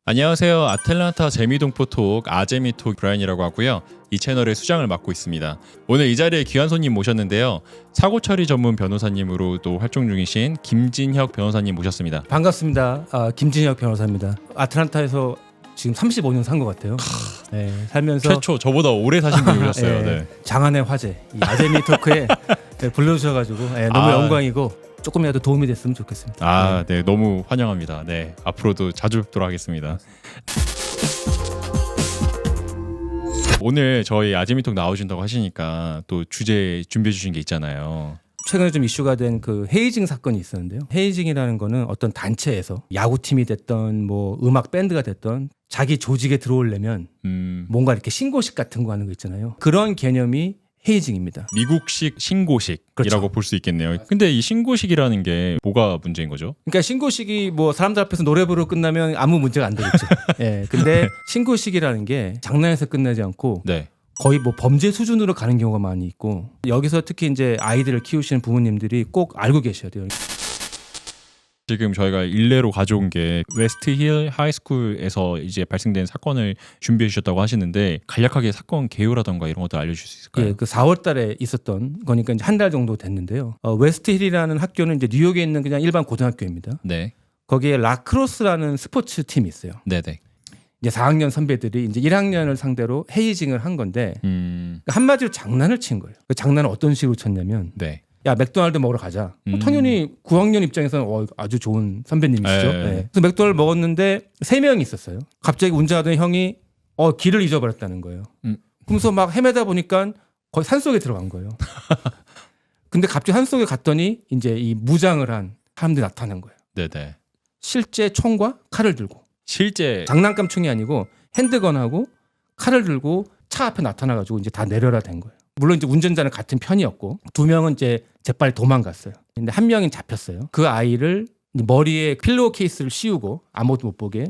안녕하세요. 아틀란타 재미동포톡 아재미톡 브라이언이라고 하고요. 이 채널의 수장을 맡고 있습니다. 오늘 이 자리에 귀한 손님 모셨는데요. 사고처리 전문 변호사님으로도 활동 중이신 김진혁 변호사님 모셨습니다. 반갑습니다. 김진혁 변호사입니다. 아틀란타에서 지금 35년 산 것 같아요. 네, 살면서 최초 저보다 오래 사신 분이 오셨어요. 네. 장안의 화제 이 아재미 토크에 불러주셔가지고 너무 영광이고 조금이라도 도움이 됐으면 좋겠습니다. 네, 너무 환영합니다. 네, 앞으로도 자주 뵙도록 하겠습니다. 오늘 저희 아재미톡 나오신다고 하시니까 또 주제 준비해 주신 게 있잖아요. 최근에 좀 이슈가 된 그 헤이징 사건이 있었는데요. 헤이징이라는 거는 어떤 단체에서 야구팀이 됐던 뭐 음악 밴드가 됐던 자기 조직에 들어오려면 뭔가 이렇게 신고식 같은 거 하는 거 있잖아요. 그런 개념이 헤이징입니다. 미국식 신고식이라고 그렇죠. 볼 수 있겠네요. 근데 이 신고식이라는 게 뭐가 문제인 거죠? 그러니까 신고식이 뭐 사람들 앞에서 노래 부르고 끝나면 아무 문제가 안 되겠죠. 근데 신고식이라는 게 장난에서 끝나지 않고 네. 거의 뭐 범죄 수준으로 가는 경우가 많이 있고 여기서 특히 이제 아이들을 키우시는 부모님들이 꼭 알고 계셔야 돼요. 지금 저희가 일례로 가져온 게 웨스트힐 하이스쿨에서 이제 발생된 사건을 준비해 주셨다고 하시는데 간략하게 사건 개요라던가 이런 것들 알려주실 수 있을까요? 그 4월 달에 있었던 거니까 이제 한 달 정도 됐는데요. 웨스트힐이라는 학교는 이제 뉴욕에 있는 그냥 일반 고등학교입니다. 네. 거기에 라크로스라는 스포츠 팀이 있어요. 네네. 이제 4학년 선배들이 이제 1학년을 상대로 헤이징을 한 건데 그러니까 한마디로 장난을 친 거예요. 그 장난을 어떤 식으로 쳤냐면 네. 야 맥도날드 먹으러 가자. 당연히 9학년 입장에서는 아주 좋은 선배님이시죠. 그래서 맥도날드 먹었는데 3명이 있었어요. 갑자기 운전하던 형이 길을 잊어버렸다는 거예요. 그러면서 막 헤매다 보니까 거의 산속에 들어간 거예요. 근데 갑자기 산속에 갔더니 이제 이 무장을 한 사람들이 나타난 거예요. 네네. 실제 총과 칼을 들고. 실제 장난감 총이 아니고 핸드건하고 칼을 들고 차 앞에 나타나가지고 이제 다 내려라 된 거예요. 물론 이제 운전자는 같은 편이었고 2명은 이제 재빨리 도망갔어요. 근데 1명이 잡혔어요. 그 아이를 머리에 필로우 케이스를 씌우고 아무도 못 보게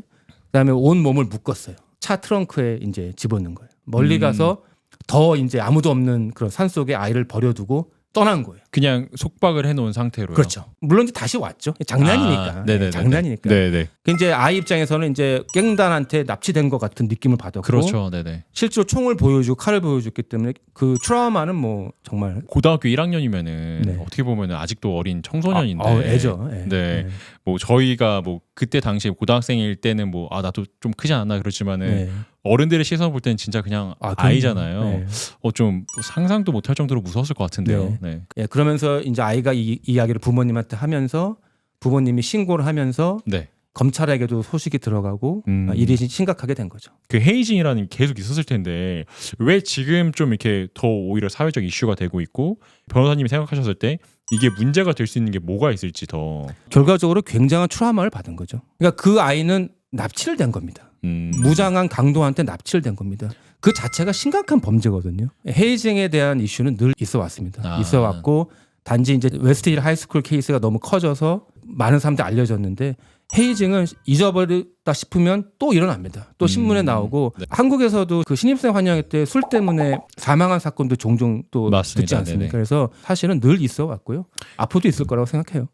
그다음에 온 몸을 묶었어요. 차 트렁크에 이제 집어넣은 거예요. 멀리 가서 더 이제 아무도 없는 그런 산속에 아이를 버려두고 떠난 거예요. 그냥 속박을 해놓은 상태로요. 그렇죠. 물론 이제 다시 왔죠. 장난이니까. 네네네. 장난이니까. 네네. 이제 아이 입장에서는 이제 갱단한테 납치된 것 같은 느낌을 받았고, 그렇죠. 네네. 실제로 총을 보여주고 칼을 보여줬기 때문에 그 트라우마는 뭐 정말 고등학교 1학년이면은 네. 어떻게 보면은 아직도 어린 청소년인데. 애죠. 네. 뭐 저희가 뭐 그때 당시에 고등학생일 때는 뭐 나도 좀 크지 않나 그렇지만은 네. 어른들의 시선 볼 때는 진짜 그냥 아이잖아요. 네. 좀 상상도 못할 정도로 무서웠을 것 같은데요. 네. 그러면서 이제 아이가 이 이야기를 부모님한테 하면서 부모님이 신고를 하면서 네. 검찰에게도 소식이 들어가고 일이 심각하게 된 거죠. 그 헤이징이라는 게 계속 있었을 텐데 왜 지금 좀 이렇게 더 오히려 사회적 이슈가 되고 있고 변호사님이 생각하셨을 때 이게 문제가 될 수 있는 게 뭐가 있을지 더 결과적으로 굉장한 트라우마를 받은 거죠. 그러니까 그 아이는 납치를 된 겁니다. 무장한 강도한테 납치를 된 겁니다. 그 자체가 심각한 범죄거든요. 헤이징에 대한 이슈는 늘 있어 왔습니다. 있어 왔고 단지 이제 웨스트힐 하이스쿨 케이스가 너무 커져서 많은 사람들이 알려졌는데 헤이징은 잊어버렸다 싶으면 또 일어납니다. 또 신문에 나오고 네. 한국에서도 그 신입생 환영회 때 술 때문에 사망한 사건도 종종 또 맞습니다. 듣지 않습니까? 네네. 그래서 사실은 늘 있어 왔고요. 앞으로도 있을 거라고 생각해요.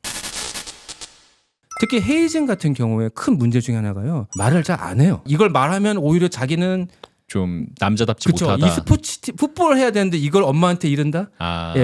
특히 헤이징 같은 경우에 큰 문제 중에 하나가요. 말을 잘 안 해요. 이걸 말하면 오히려 자기는 좀 남자답지 그쵸. 못하다. 이 풋볼 해야 되는데 이걸 엄마한테 이른다?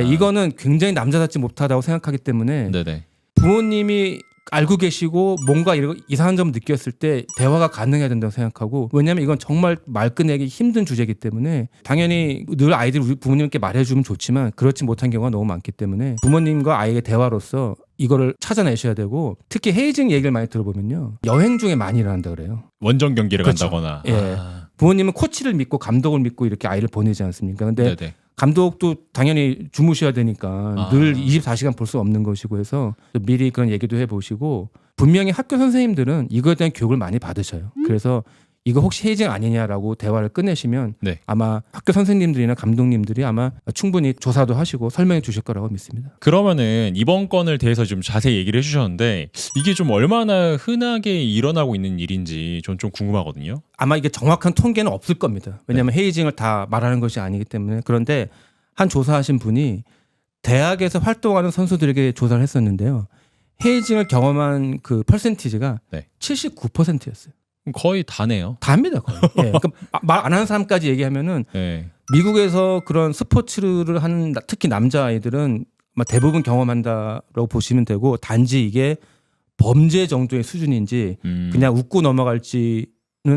이거는 굉장히 남자답지 못하다고 생각하기 때문에 네네. 부모님이 알고 계시고 뭔가 이상한 점 느꼈을 때 대화가 가능해야 된다고 생각하고 왜냐하면 이건 정말 말 꺼내기 힘든 주제이기 때문에 당연히 늘 아이들 우리 부모님께 말해주면 좋지만 그렇지 못한 경우가 너무 많기 때문에 부모님과 아이의 대화로서 이거를 찾아내셔야 되고 특히 헤이징 얘기를 많이 들어보면요. 여행 중에 많이 일어난다 그래요. 원정 경기를 그렇죠. 간다거나. 부모님은 코치를 믿고 감독을 믿고 이렇게 아이를 보내지 않습니까? 근데 네네. 감독도 당연히 주무셔야 되니까 늘 24시간 볼 수 없는 것이고 해서 미리 그런 얘기도 해보시고 분명히 학교 선생님들은 이거에 대한 교육을 많이 받으셔요. 그래서 이거 혹시 헤이징 아니냐라고 대화를 끝내시면 네. 아마 학교 선생님들이나 감독님들이 아마 충분히 조사도 하시고 설명해 주실 거라고 믿습니다. 그러면은 이번 건을 대해서 좀 자세히 얘기를 해주셨는데 이게 좀 얼마나 흔하게 일어나고 있는 일인지 전 좀 궁금하거든요. 아마 이게 정확한 통계는 없을 겁니다. 왜냐하면 헤이징을 다 말하는 것이 아니기 때문에. 그런데 한 조사하신 분이 대학에서 활동하는 선수들에게 조사를 했었는데요. 헤이징을 경험한 그 퍼센티지가 79%였어요. 거의 다네요. 다입니다. 거의. 예. 그러니까 말 안 하는 사람까지 얘기하면은 네. 미국에서 그런 스포츠를 하는 특히 남자 아이들은 대부분 경험한다라고 보시면 되고 단지 이게 범죄 정도의 수준인지 그냥 웃고 넘어갈지는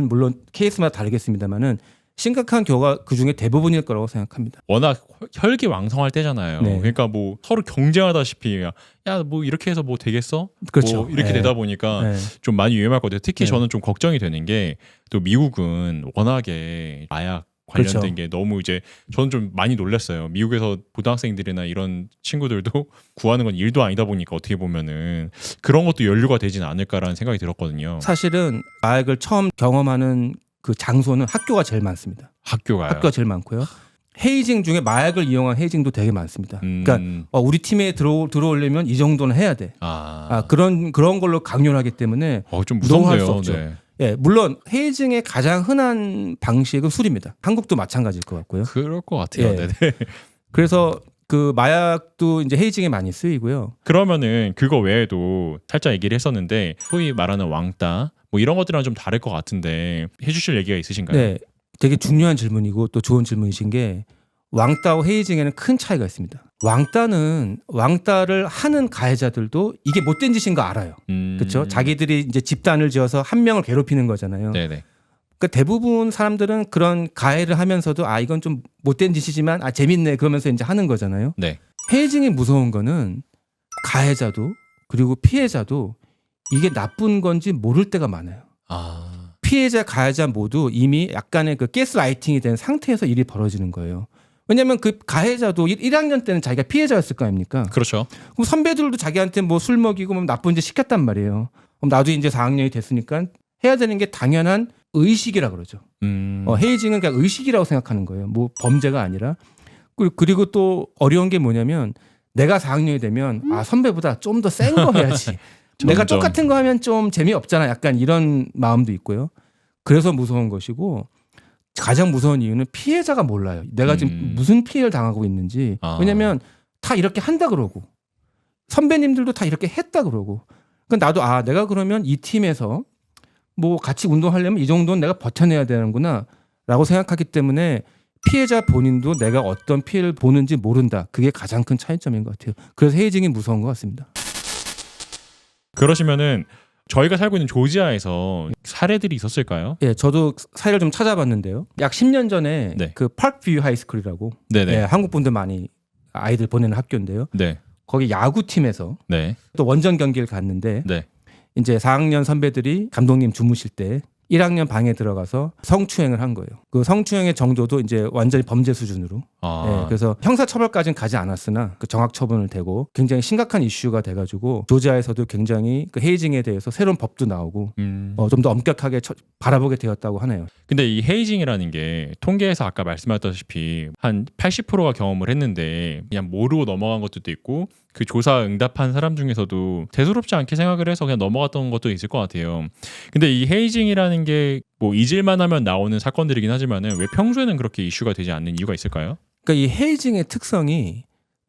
물론 케이스마다 다르겠습니다만은 심각한 교가 그 중에 대부분일 거라고 생각합니다. 워낙 혈기왕성할 때잖아요. 네. 그러니까 뭐 서로 경쟁하다시피 야 뭐 이렇게 해서 뭐 되겠어? 그렇죠. 뭐 이렇게 네. 되다 보니까 네. 좀 많이 위험할 것 같아요. 특히 네. 저는 좀 걱정이 되는 게 또 미국은 워낙에 마약 관련된 그렇죠. 게 너무 이제 저는 좀 많이 놀랐어요. 미국에서 고등학생들이나 이런 친구들도 구하는 건 일도 아니다 보니까 어떻게 보면은 그런 것도 연루가 되지는 않을까라는 생각이 들었거든요. 사실은 마약을 처음 경험하는 그 장소는 학교가 제일 많습니다. 학교가요. 학교가 제일 많고요. 헤이징 중에 마약을 이용한 헤이징도 되게 많습니다. 그러니까 우리 팀에 들어오려면 이 정도는 해야 돼. 그런 걸로 강요를 하기 때문에 좀 노할 수 무섭네요. 없죠. 네. 예, 물론 헤이징의 가장 흔한 방식은 술입니다. 한국도 마찬가지일 것 같고요. 그럴 것 같아요. 예. 네네. 그래서 그 마약도 이제 헤이징에 많이 쓰이고요. 그러면은 그거 외에도 살짝 얘기를 했었는데 소위 말하는 왕따 뭐 이런 것들이랑 좀 다를 것 같은데 해주실 얘기가 있으신가요? 네, 되게 중요한 질문이고 또 좋은 질문이신 게 왕따와 헤이징에는 큰 차이가 있습니다. 왕따를 하는 가해자들도 이게 못된 짓인 거 알아요. 그렇죠? 자기들이 이제 집단을 지어서 한 명을 괴롭히는 거잖아요. 네네. 그러니까 대부분 사람들은 그런 가해를 하면서도 이건 좀 못된 짓이지만 재밌네 그러면서 이제 하는 거잖아요. 네. 헤이징이 무서운 거는 가해자도 그리고 피해자도 이게 나쁜 건지 모를 때가 많아요. 피해자, 가해자 모두 이미 약간의 그 가스라이팅이 된 상태에서 일이 벌어지는 거예요. 왜냐하면 그 가해자도 1학년 때는 자기가 피해자였을 거 아닙니까? 그렇죠. 그럼 선배들도 자기한테 뭐 술 먹이고 뭐 나쁜 짓 시켰단 말이에요. 그럼 나도 이제 4학년이 됐으니까 해야 되는 게 당연한 의식이라 그러죠. 헤이징은 그냥 의식이라고 생각하는 거예요. 뭐 범죄가 아니라. 그리고 또 어려운 게 뭐냐면 내가 4학년이 되면 선배보다 좀 더 센 거 해야지. 내가 똑같은 거 하면 좀 재미없잖아. 약간 이런 마음도 있고요. 그래서 무서운 것이고 가장 무서운 이유는 피해자가 몰라요. 내가 지금 무슨 피해를 당하고 있는지. 왜냐면 다 이렇게 한다 그러고 선배님들도 다 이렇게 했다 그러고. 그러니까 나도 내가 그러면 이 팀에서 뭐 같이 운동하려면 이 정도는 내가 버텨내야 되는구나 라고 생각하기 때문에 피해자 본인도 내가 어떤 피해를 보는지 모른다. 그게 가장 큰 차이점인 것 같아요. 그래서 헤이징이 무서운 것 같습니다. 그러시면은 저희가 살고 있는 조지아에서 사례들이 있었을까요? 예, 저도 사례를 좀 찾아봤는데요. 약 10년 전에 네. 그 파크뷰 하이스쿨이라고 네네. 예, 한국 분들 많이 아이들 보내는 학교인데요. 네. 거기 야구팀에서 네. 또 원정 경기를 갔는데 네. 이제 4학년 선배들이 감독님 주무실 때 1학년 방에 들어가서 성추행을 한 거예요. 그 성추행의 정도도 이제 완전히 범죄 수준으로. 예, 그래서 형사처벌까지는 가지 않았으나 그 정학처분을 대고 굉장히 심각한 이슈가 돼가지고 조지아에서도 굉장히 그 헤이징에 대해서 새로운 법도 나오고 좀 더 엄격하게 바라보게 되었다고 하네요. 근데 이 헤이징이라는 게 통계에서 아까 말씀하셨다시피 한 80%가 경험을 했는데 그냥 모르고 넘어간 것도 있고 그 조사 응답한 사람 중에서도 대수롭지 않게 생각을 해서 그냥 넘어갔던 것도 있을 것 같아요. 근데 이 헤이징이라는 게 뭐 잊을만 하면 나오는 사건들이긴 하지만은 왜 평소에는 그렇게 이슈가 되지 않는 이유가 있을까요? 그러니까 이 헤이징의 특성이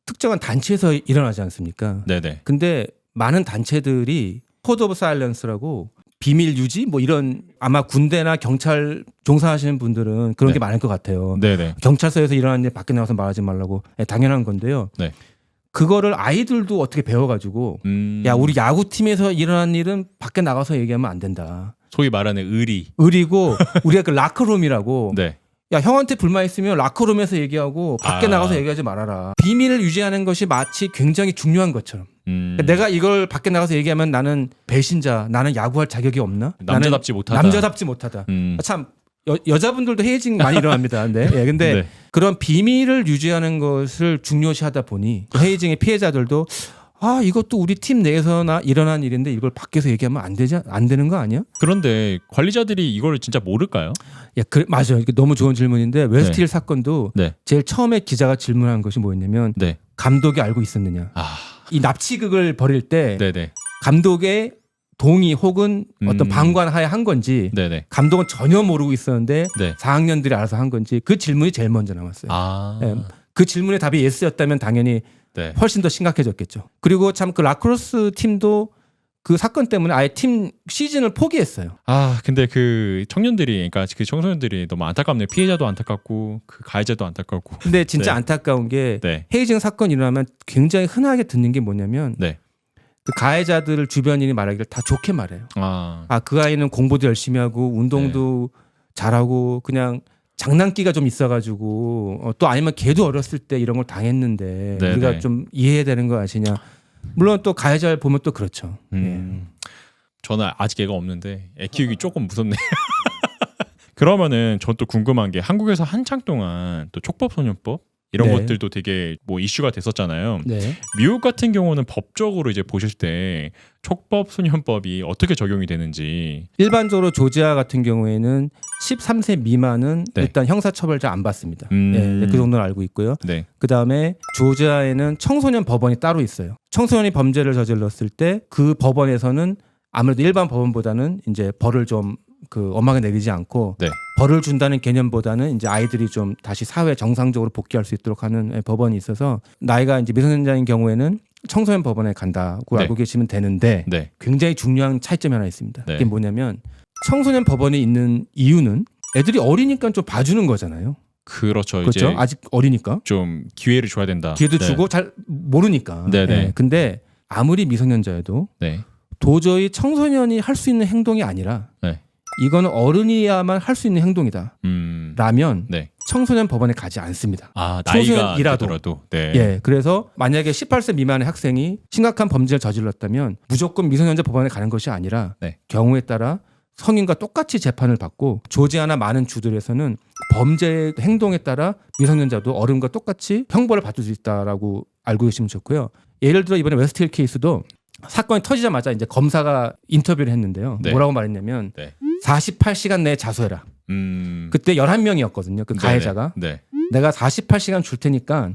특정한 단체에서 일어나지 않습니까? 네네. 근데 많은 단체들이 코드 오브 사일런스라고 비밀 유지 뭐 이런 아마 군대나 경찰 종사하시는 분들은 그런 게 많을 것 같아요. 네네. 경찰서에서 일어나는 일 밖에 나와서 말하지 말라고 당연한 건데요. 네. 그거를 아이들도 어떻게 배워가지고 야 우리 야구팀에서 일어난 일은 밖에 나가서 얘기하면 안 된다. 소위 말하는 의리고 우리가 그 라커룸이라고 네. 야 형한테 불만 있으면 라커룸에서 얘기하고 밖에 나가서 얘기하지 말아라. 비밀을 유지하는 것이 마치 굉장히 중요한 것처럼 내가 이걸 밖에 나가서 얘기하면 나는 배신자, 나는 야구할 자격이 없나? 남자답지 못하다. 남자답지 못하다. 참 여자분들도 헤이징 많이 일어납니다. 근데 그런 비밀을 유지하는 것을 중요시하다 보니 헤이징의 피해자들도 이것도 우리 팀 내에서나 일어난 일인데 이걸 밖에서 얘기하면 안 되는 거 아니야? 그런데 관리자들이 이걸 진짜 모를까요? 맞아요. 이게 너무 좋은 질문인데 웨스트힐 사건도 제일 처음에 기자가 질문한 것이 뭐였냐면 감독이 알고 있었느냐? 이 납치극을 벌일 때 감독의 동의 혹은 어떤 방관하에 한 건지 감독은 전혀 모르고 있었는데 4학년들이 알아서 한 건지 그 질문이 제일 먼저 남았어요. 그 질문의 답이 예스였다면 당연히 훨씬 더 심각해졌겠죠. 그리고 참 그 라크로스 팀도 그 사건 때문에 아예 팀 시즌을 포기했어요. 아 근데 그 청년들이 그러니까 그 청소년들이 너무 안타깝네요. 피해자도 안타깝고 그 가해자도 안타깝고. 근데 진짜 네. 안타까운 게 네. 헤이징 사건이 일어나면 굉장히 흔하게 듣는 게 뭐냐면 네. 그 가해자들 주변인이 말하기를 다 좋게 말해요. 아 그 아이는 공부도 열심히 하고 운동도 잘하고 그냥 장난기가 좀 있어가지고 또 아니면 걔도 어렸을 때 이런 걸 당했는데 네, 우리가 네. 좀 이해해야 되는 거 아시냐. 물론 또 가해자를 보면 또 그렇죠. 저는 아직 애가 없는데 애 키우기 조금 무섭네요. 그러면은 전 또 궁금한 게 한국에서 한창 동안 또 촉법소년법 이런 네. 것들도 되게 뭐 이슈가 됐었잖아요. 네. 미국 같은 경우는 법적으로 이제 보실 때 촉법소년법이 어떻게 적용이 되는지. 일반적으로 조지아 같은 경우에는 13세 미만은 네. 일단 형사처벌 잘 안 받습니다. 그 정도는 알고 있고요. 네. 그 다음에 조지아에는 청소년 법원이 따로 있어요. 청소년이 범죄를 저질렀을 때 그 법원에서는 아무래도 일반 법원보다는 이제 벌을 좀 그 엄하게 내리지 않고 네. 벌을 준다는 개념보다는 이제 아이들이 좀 다시 사회 정상적으로 복귀할 수 있도록 하는 법원이 있어서 나이가 이제 미성년자인 경우에는 청소년 법원에 간다고 네. 알고 계시면 되는데 네. 굉장히 중요한 차이점이 하나 있습니다. 네. 그게 뭐냐면 청소년 법원에 있는 이유는 애들이 어리니까 좀 봐주는 거잖아요. 그렇죠. 그렇죠. 이제 아직 어리니까 좀 기회를 줘야 된다. 기회도 네. 주고 잘 모르니까. 네네. 근데 아무리 미성년자여도 네. 도저히 청소년이 할 수 있는 행동이 아니라 네. 이거는 어른이야만 할 수 있는 행동이다. 라면 네. 청소년 법원에 가지 않습니다. 아 나이가 청소년이라도. 되더라도. 네. 예, 그래서 만약에 18세 미만의 학생이 심각한 범죄를 저질렀다면 무조건 미성년자 법원에 가는 것이 아니라 네. 경우에 따라 성인과 똑같이 재판을 받고 조지아나 많은 주들에서는 범죄 행동에 따라 미성년자도 어른과 똑같이 형벌을 받을 수 있다라고 알고 계시면 좋고요. 예를 들어 이번에 웨스트힐 케이스도 사건이 터지자마자 이제 검사가 인터뷰를 했는데요. 네. 뭐라고 말했냐면 네. 48시간 내에 자수해라. 그때 11명이었거든요. 그 가해자가. 네. 내가 48시간 줄 테니까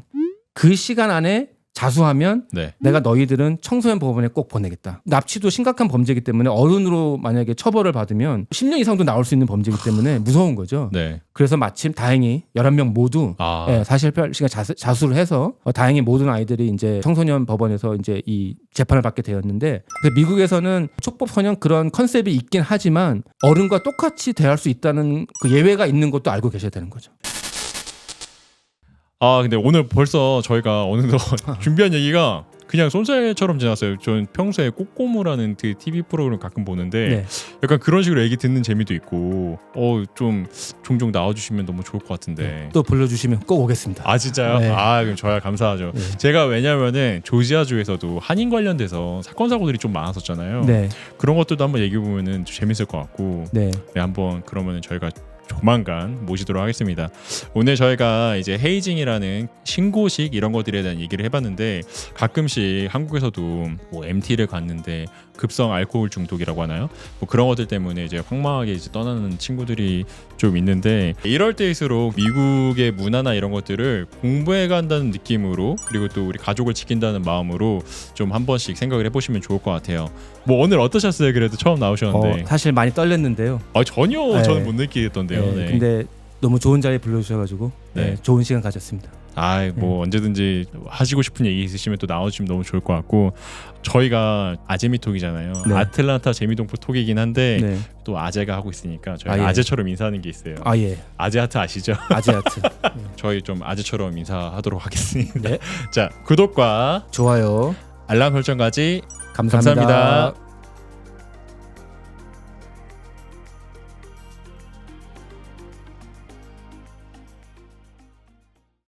그 시간 안에 자수하면 네. 내가 너희들은 청소년 법원에 꼭 보내겠다. 납치도 심각한 범죄이기 때문에 어른으로 만약에 처벌을 받으면 10년 이상도 나올 수 있는 범죄이기 때문에 무서운 거죠. 네. 그래서 마침 다행히 11명 모두 48시간 자수를 해서 다행히 모든 아이들이 이제 청소년 법원에서 이제 이 재판을 받게 되었는데 그래서 미국에서는 촉법 소년 그런 컨셉이 있긴 하지만 어른과 똑같이 대할 수 있다는 그 예외가 있는 것도 알고 계셔야 되는 거죠. 아 근데 오늘 벌써 저희가 어느덧 준비한 얘기가 그냥 쏜살처럼 지났어요. 저는 평소에 꼬꼬무라는 그 TV 프로그램 가끔 보는데 네. 약간 그런 식으로 얘기 듣는 재미도 있고 좀 종종 나와주시면 너무 좋을 것 같은데. 또 불러주시면 꼭 오겠습니다. 아 진짜요? 네. 아 그럼 저야 감사하죠. 네. 제가 왜냐면은 조지아주에서도 한인 관련돼서 사건 사고들이 좀 많았었잖아요. 네. 그런 것들도 한번 얘기해 보면은 재밌을 것 같고. 네. 네, 한번 그러면은 저희가 조만간 모시도록 하겠습니다. 오늘 저희가 이제 헤이징이라는 신고식 이런 것들에 대한 얘기를 해봤는데 가끔씩 한국에서도 뭐 MT를 갔는데 급성 알코올 중독이라고 하나요? 뭐 그런 것들 때문에 이제 황망하게 이제 떠나는 친구들이 좀 있는데 이럴 때일수록 미국의 문화나 이런 것들을 공부해 간다는 느낌으로 그리고 또 우리 가족을 지킨다는 마음으로 좀 한 번씩 생각을 해보시면 좋을 것 같아요. 뭐 오늘 어떠셨어요? 그래도 처음 나오셨는데. 사실 많이 떨렸는데요. 전혀 네. 저는 못 느끼겠던데요. 네. 근데 너무 좋은 자리에 불러주셔가지고 네. 좋은 시간 가졌습니다. 뭐 언제든지 하시고 싶은 얘기 있으시면 또 나와주시면 너무 좋을 것 같고 저희가 아재미톡이잖아요. 네. 아틀란타 재미동포 톡이긴 한데 네. 또 아재가 하고 있으니까 저희가 예. 아재처럼 인사하는 게 있어요. 예. 아재 하트 아시죠? 아재아트. 저희 좀 아재처럼 인사하도록 하겠습니다. 네. 자 구독과 좋아요. 알람 설정까지 감사합니다. 감사합니다.